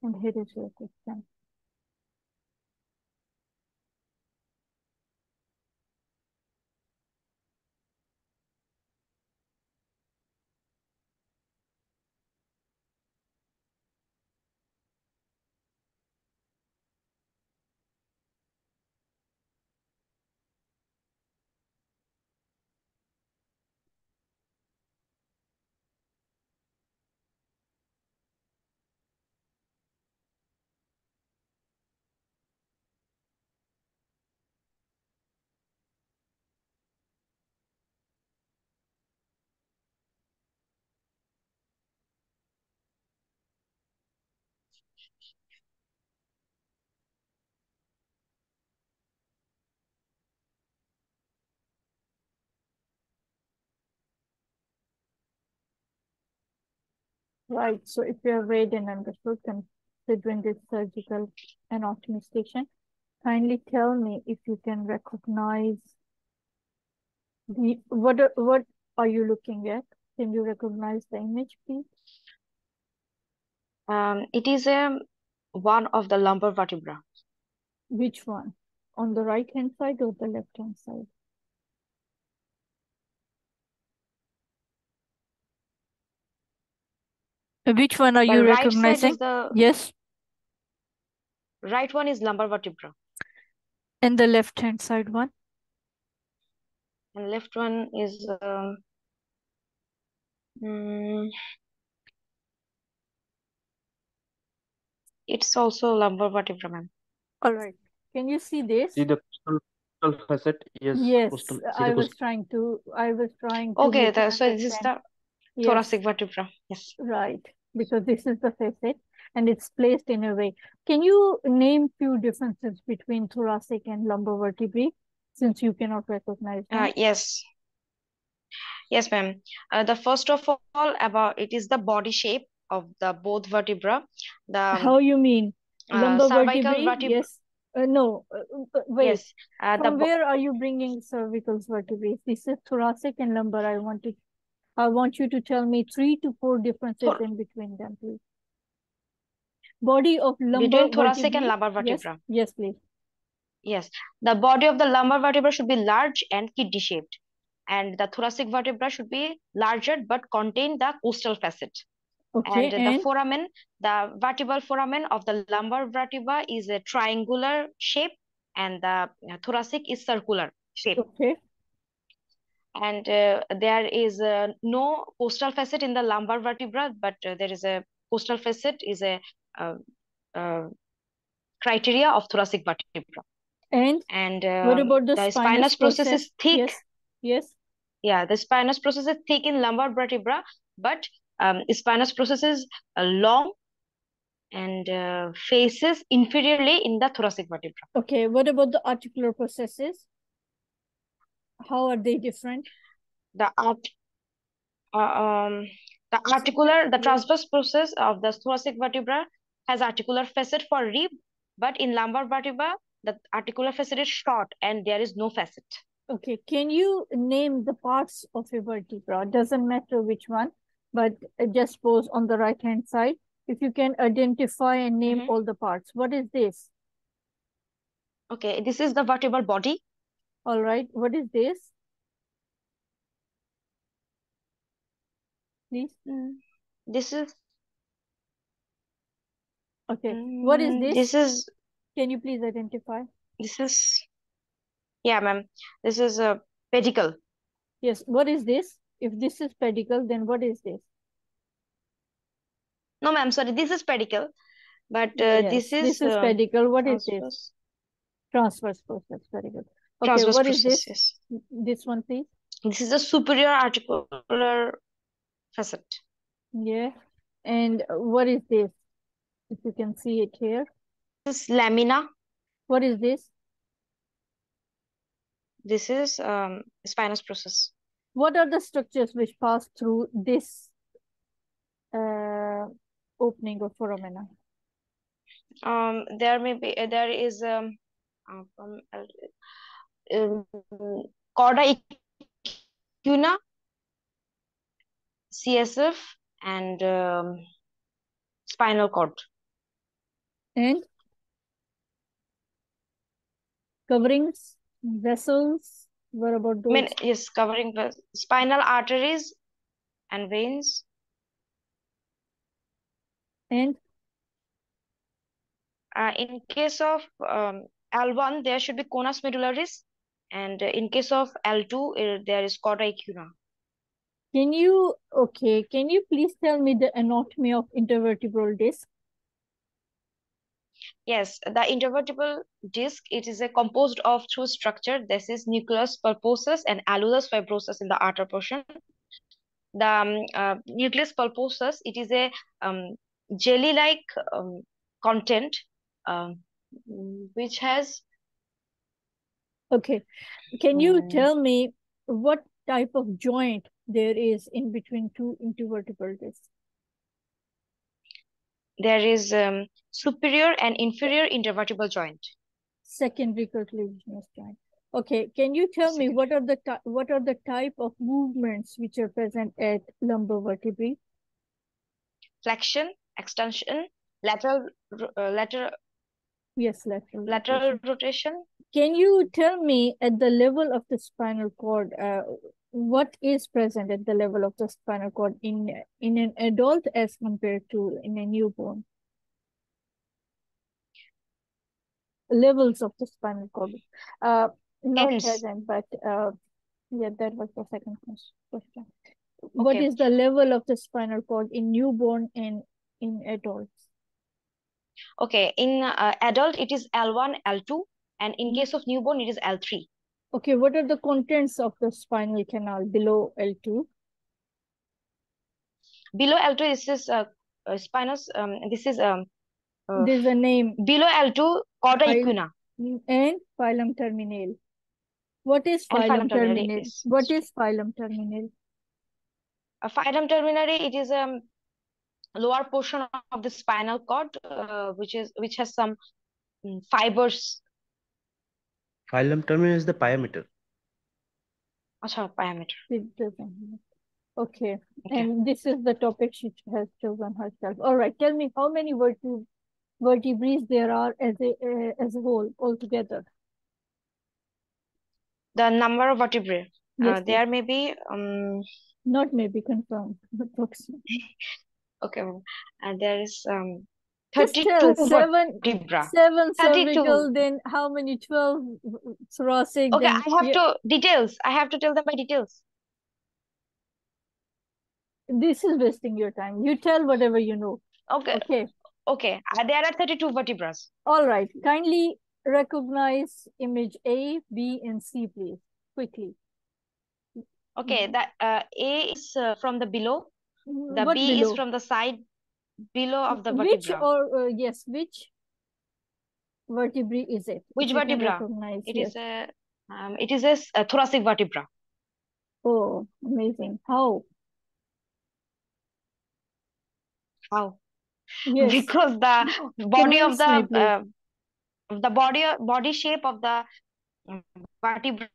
And here is your question. Right. So if you have read and understood considering this surgical anatomy station, kindly tell me if you can recognize the what are you looking at? Can you recognize the image, please? It is one of the lumbar vertebra. Which one? On the right hand side or the left hand side? Which one are The you right side recognizing? is the Yes. right one is lumbar vertebra, And the left hand side one? and left one is mm, it's also lumbar vertebra, ma'am. All right. Can you see this? See the coastal facet? Yes, Yes, coastal. See I the was coastal. trying to Okay, make you so this is understand. the Yes, thoracic vertebra. Yes. right. Because this is the facet and it's placed in a way. Can you name few differences between thoracic and lumbar vertebrae since you cannot recognize them? Yes. Yes, ma'am. The first of all, about it is the body shape of the both vertebra. The How you mean? Lumbar cervical vertebrae? vertebra. Yes. No, wait. Yes. The From where are you bringing cervical vertebrae? This is thoracic and lumbar. I want you to tell me 3 to 4 differences in between them, please. Body of lumbar between thoracic and vertebrae. lumbar Yes, vertebra. yes, please. Yes. The body of the lumbar vertebra should be large and kidney shaped, and the thoracic vertebra should be larger but contain the costal facet. Okay, And the foramen, the vertebral foramen of the lumbar vertebra is a triangular shape, and the thoracic is circular shape. Okay. And there is no costal facet in the lumbar vertebra, but there is a costal facet is a uh, uh, criteria of thoracic vertebra. And what about the spinous process is thick. Yes, yes. Yeah, the spinous process is thick in lumbar vertebra, but spinous process is long and faces inferiorly in the thoracic vertebra. Okay, what about the articular processes? How are they different? The transverse process of the thoracic vertebra has articular facet for rib, but in lumbar vertebra, the articular facet is short and there is no facet. Okay, can you name the parts of a vertebra? Doesn't matter which one, but just suppose on the right hand side, if you can identify and name all the parts. What is this? Okay, this is the vertebral body. All right, what is this? Please. This is. Okay, what is this? This is. Can you please identify? This is. Yeah, ma'am. This is a pedicle. Yes, what is this? If this is pedicle, then what is this? No, ma'am, sorry, this is pedicle, but Yes, this is pedicle. What is this? Transverse process, very good. Okay, transverse what process, is this? yes. This one, please. This is the superior articular facet. Yeah, and what is this? If you can see it here. This is lamina. What is this? This is spinous process. What are the structures which pass through this opening of foramina? There is chorda equina, CSF, and spinal cord. And coverings, vessels, what about those? Yes, covering the spinal arteries and veins. And In case of L1, there should be conus medullaris, and in case of L2, there is chorda equina. can you please tell me the anatomy of intervertebral disc? Yes, the intervertebral disc, it is a composed of two structure. This is nucleus pulposus and allulus fibrosus in the outer portion. The nucleus pulposus, it is a jelly-like content which has Okay, can you tell me what type of joint there is in between two intervertebral discs? there is superior and inferior intervertebral joint. Secondary cartilaginous joint. Okay, can you tell me what are the type of movements which are present at lumbar vertebrae? Flexion, extension, lateral Yes, lateral rotation. Can you tell me at the level of the spinal cord, what is present at the level of the spinal cord in an adult as compared to in a newborn? Levels of the spinal cord, not Ends. present, but yeah, that was the second question. What Okay. is the level of the spinal cord in newborn and in adults? Okay, in adult it is L1, L2, and in case of newborn it is L3. Okay, what are the contents of the spinal canal below L2? Below L2 this is spinous. This is There's a name. below L2 chorda equina. And phylum terminale. What is phylum terminale? What is phylum terminale? Phylum terminale, it is a lower portion of the spinal cord, which has some fibers. Phylum terminal is the pyometer. Achha, pyometer. It doesn't. Okay. And this is the topic she has chosen herself. All right. Tell me how many vertebrae there are as a whole altogether. The number of vertebrae. Yes, there may be not maybe confirmed, but approximately. Okay, and there is 32 vertebra. 7 32. cervical, then how many? 12 thoracic. Okay, then, I have to details. I have to tell them by details. This is wasting your time. You tell whatever you know. Okay. Okay. There are 32 vertebrae. All right. Kindly recognize image A, B, and C, please. Quickly. Okay. That A is from the below. The what B below? is from the side below of the vertebra. Which or yes, which vertebrae is it? Which vertebra? It is a thoracic vertebra. Oh, amazing! How? How? Yes. Because the body of the body shape of the vertebra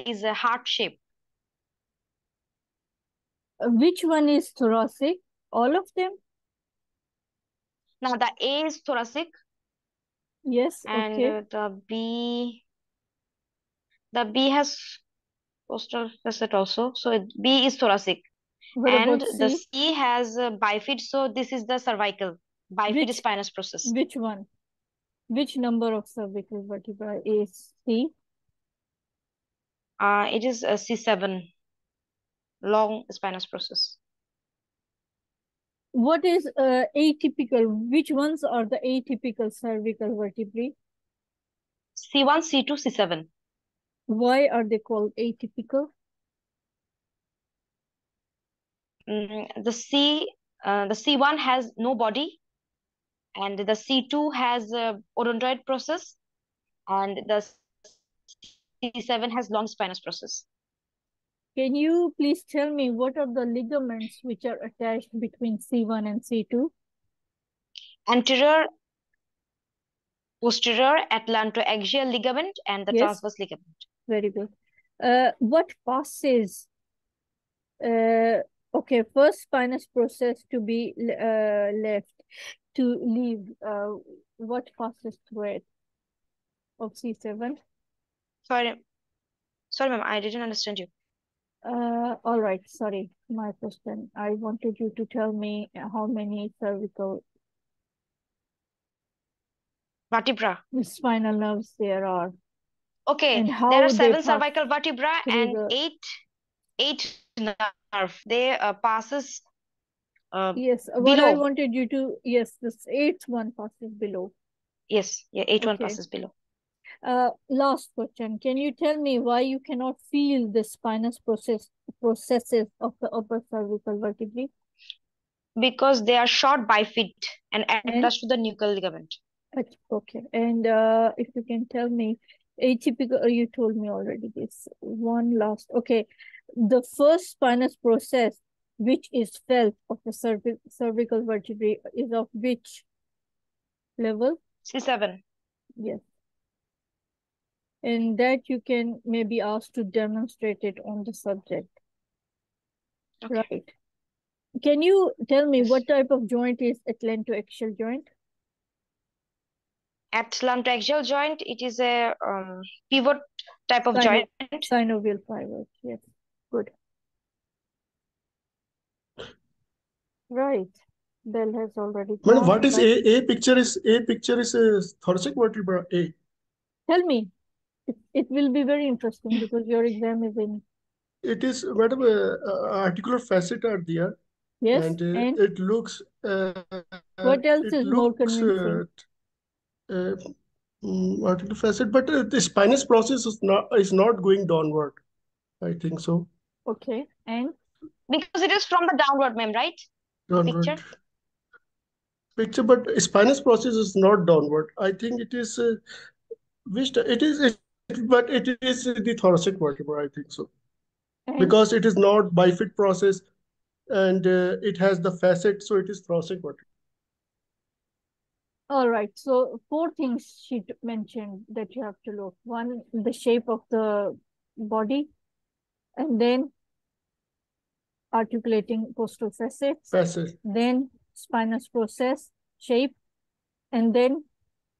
is a heart shape. Which one is thoracic? All of them? Now the A is thoracic. Yes. And okay. The B has costal facet also. So B is thoracic. What and about C? The C has bifid. So this is the cervical. Bifid spinous process. Which one? Which number of cervical vertebra is C? It is C7. Long spinous process. What is atypical? Which ones are the atypical cervical vertebrae? C1, C2, C7. Why are they called atypical? The C1 has no body, and the C2 has odontoid process, and the C7 has long spinous process. Can you please tell me what are the ligaments which are attached between C1 and C2? Anterior, posterior, atlantoaxial ligament, and the transverse ligament. Very good. What passes? Okay, first spinous process to be left. to leave, what passes through it of C7? Sorry, ma'am, I didn't understand you. All right, sorry, my question. I wanted you to tell me how many cervical Vertebra. spinal nerves there are. Okay, And how there are they 7 pass cervical vertebra through and the... eight nerve. They passes. Yes, what I wanted you to, yes, this 8th one passes below. Yes, yeah, 8 one Okay. passes below. Last question. Can you tell me why you cannot feel the spinous processes of the upper cervical vertebrae? Because they are short bifid and attached to the nuchal ligament. Okay. And if you can tell me, atypical, you told me already this. One last. Okay. The first spinous process which is felt of the cervical vertebrae is of which level? C7. Yes. And that you can maybe ask to demonstrate it on the subject. Okay. Right. Can you tell me Yes. what type of joint is atlantoaxial joint? Atlantoaxial joint, it is a pivot type of joint. Synovial pivot, yes. Good. Right. Bell has already Madam, gone. what is A picture is a thoracic vertebra A. Tell me. It will be very interesting because your exam is in. It is, madam, articular facet are there. Yes. And And it looks. what else it is looks, more convincing? Articular facet, but the spinous process is not going downward. I think so. Okay. And Because it is from the downward, ma'am, right? Downward. Picture, but spinous process is not downward. I think it is but it is the thoracic vertebra. I think so. And because it is not bifid process and it has the facet, so it is thoracic vertebra. all right. So 4 things she mentioned that you have to look. One, the shape of the body, and then articulating postal facets, then spinous process shape, and then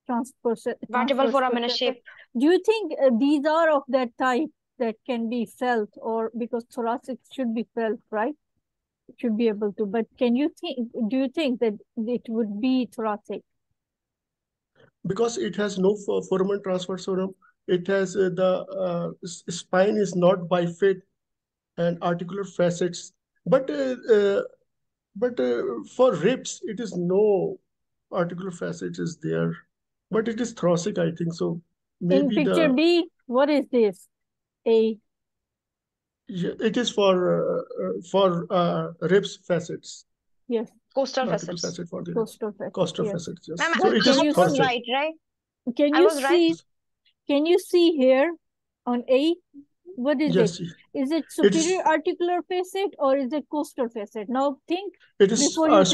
vertebral foramen shape. Do you think these are of that type that can be felt, or because thoracic should be felt, right? It should be able to, but do you think that it would be thoracic? Because it has no foramen transverse forum, it has the spine is not bifid and articular facets, but for ribs it is no articular facets is there, but it is thoracic, I think so. Maybe in picture B, what is this? It is for ribs facets. Yes. Costal facets. Facet for the costal yes. facets. Yes. Ma'am, So it is was right? Can you see here on A? What is it? Is it superior articular facet or is it costal facet? Now think. It is superior.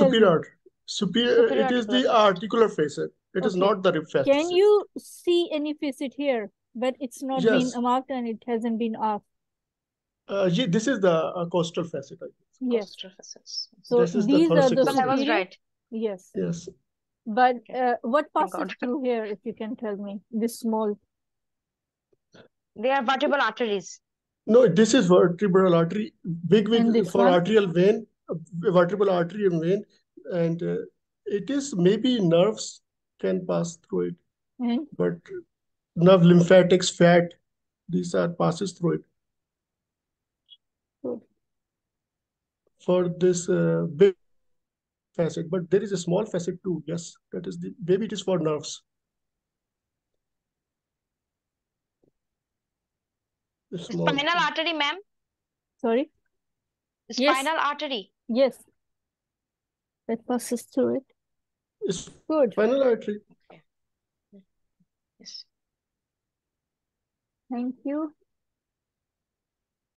Superior it is the articular facet. It is not the rib facet. Can you see any facet here? But it's not been marked and it hasn't been asked. This is the costal facet, I think. Yes. Costal facets. So these are the I was right. Yes. Yes. But what passes through here, if you can tell me, this small? They are vertebral arteries. No, this is vertebral artery, big for one? arterial vein, vertebral artery and vein, and it is maybe nerves can pass through it, but nerve, lymphatics, fat, these are passes through it. Good. For this big facet, but there is a small facet too. Yes, that is maybe it is for nerves. Spinal artery, ma'am. Sorry? Spinal artery. Yes. That passes through it. It's good. Spinal artery. Yes. Thank you.